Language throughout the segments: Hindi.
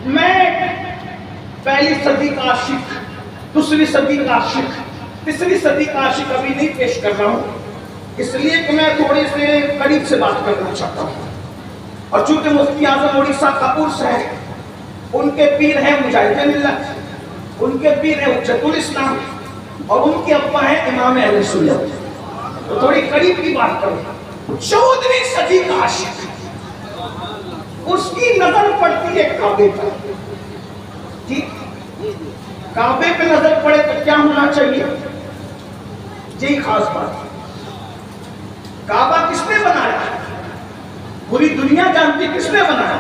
मैं पहली सदी का आशिक, दूसरी सदी का आशिक, तीसरी सदी का आशिक अभी नहीं पेश कर रहा हूं, इसलिए कि मैं थोड़े से करीब से बात करना चाहता हूं। और चूंकि मुफ्ती आजम उड़ीसा का उर्स है, उनके पीर हैं मुजाहिदे मिल्लत, उनके पीर हैं हुज्जतुल इस्लाम और उनके अब्बा हैं इमाम अहले सुन्नत, तो थोड़ी करीब की बात करें। 14वीं सदी का आशिक, उसकी नजर पड़ती है काबे पर। ठीक, काबे पे नजर पड़े तो क्या होना चाहिए? यही खास बात। काबा किसने बनाया? पूरी दुनिया जानती किसने बनाया।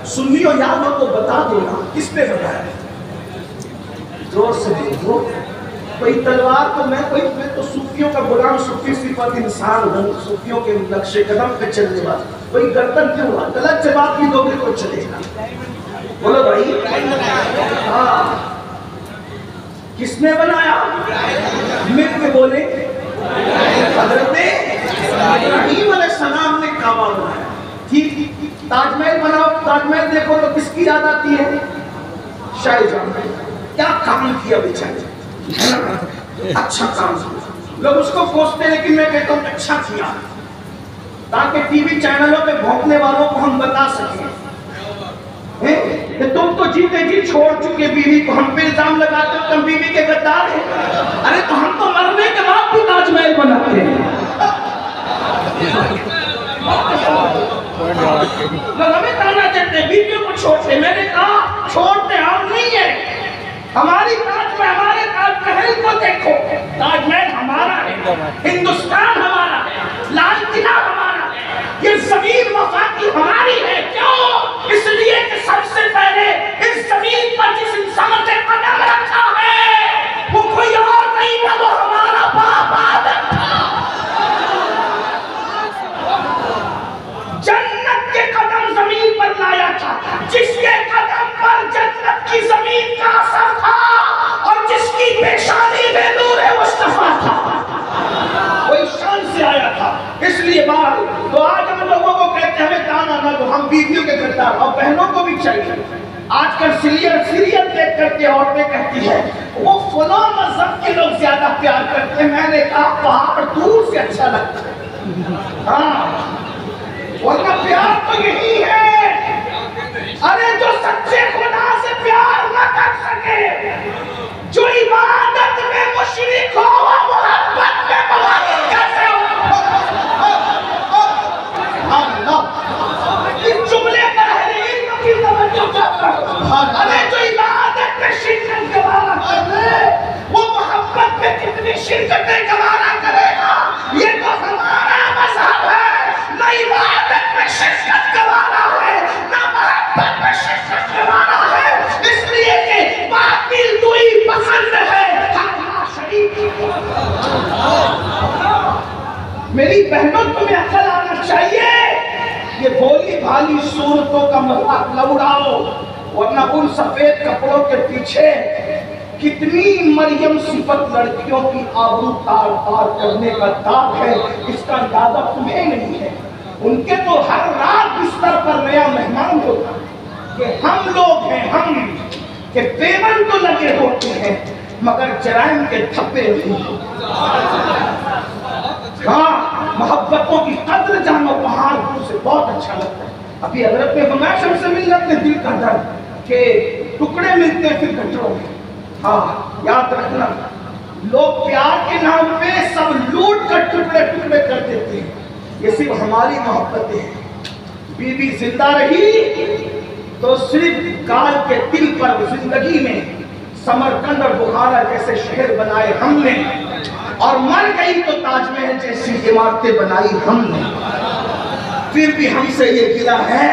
सुन्नियों याद हो तो बता देना किसने बनाया। जोर से देखो, कोई तलवार तो मैं तो सूफियों का गुलाम, सूफी सिफत इंसान हूँ, सूफियों के नक्शे कदम पे चलने वाला। कोई गर्दन क्यों हुआ? गलत जवाब भी दोगे तो चलेगा। बोलो भाई। हाँ, किसने बनाया? मिल के बोले, हज़रत इब्राहीम अलैहिस्सलाम ने काबा बनाया। ठीक, ताजमहल बनाओ, ताजमहल देखो तो किसकी याद आती है? शाहजहां। क्या काम किया बेचारे, अच्छा काम किया। लोग उसको कोसते, लेकिन मैं कहता हूँ अच्छा किया, ताकि टीवी चैनलों पे भौंकने वालों को हम बता सकें कि तुम तो जीते जी छोड़ चुके बीवी को, हम पे इल्जाम लगाते हो तुम बीवी के गद्दार हैं। अरे तो हम तो मरने के बाद भी ताजमहल बनाते हैं। लोग हमें ताना देते हैं बीवियों को छोड़ते। मैंने कहा छोड़ते हम नहीं है, हमारी हमारे ताजमहल को देखो। ताजमहल हमारा है, हिंदुस्तान हमारा है, लाल किला हमारा है, ये जमीन वफा की हमारी है। क्यों? इसलिए कि सबसे पहले इस जमीन पर जिस इंसान ने कदम रखा है वो कोई और नहीं था, वो हमारा बाप आदम था। जन्नत के कदम जमीन पर लाया था, जिसके कदम पर जन्नत की जमीन का असर था और जिसकी पेशानी में नूर मुस्तफा था, वही शान से आया था। इसलिए बात तो आज हम लोगों को कहते हैं हमें ताना ना दो, हम बीवियों के गद्दार, और बहनों को भी चाहिए। आजकल सीरियल देख करके औरतें कहती है वो फलां मजहब के लोग ज्यादा प्यार करते हैं। मैंने कहा पहाड़ दूर से अच्छा लगता है। हाँ, वरना प्यार तो यही है। अरे जो सच्चे खुदा से प्यार न कर सके, जो इबादत में मुशरिक हो, वो मोहब्बत में मुआविन कैसे हो? इस जुमले पर अहले इल्म की तवज्जो चाहता हूं। अरे जो इबादत में शिरकत गवारा कर ले, वो मोहब्बत में कितनी शिरकतें गवारा करेगा? ये तो हमारा मजहब है। न इबादत में शिरकत गवारा है, न मोहब्बत में शिरकत गवारा है, इसलिए कि बातिल तो ही पसंद है। मेरी बहनों, तुम्हें अकल आना चाहिए। ये भोली भाली सूरतों का मजाक न उड़ाओ, वरना उन सफेद कपड़ों के पीछे कितनी मरियम सिफत लड़कियों की आबरू तार तार करने का दाग है, इसका अंदाजा तुम्हें नहीं है। उनके तो हर रात बिस्तर पर नया मेहमान होता कि हम लोग हैं, हम के पेवन तो लगे होते हैं मगर जराइम के धब्बे नहीं होते। हाँ, मोहब्बतों की कद्र जानो, पहाड़ से बहुत अच्छा लगता है। अभी हजरत में हमेशा से मिल जाते दिल का दर्द के टुकड़े मिलते हैं फिर गठरों में। हाँ, याद रखना, लोग प्यार के नाम पे सब लूट कर टुकड़े टुकड़े कर देते हैं। ये सिर्फ हमारी मोहब्बतें हैं। बीवी जिंदा रही तो सिर्फ गाल के दिल पर जिंदगी में समरकंद और बुखारा जैसे शहर बनाए हमने, और मर गई तो ताजमहल जैसी इमारतें बनाई हमने। फिर भी हमसे ये गिला है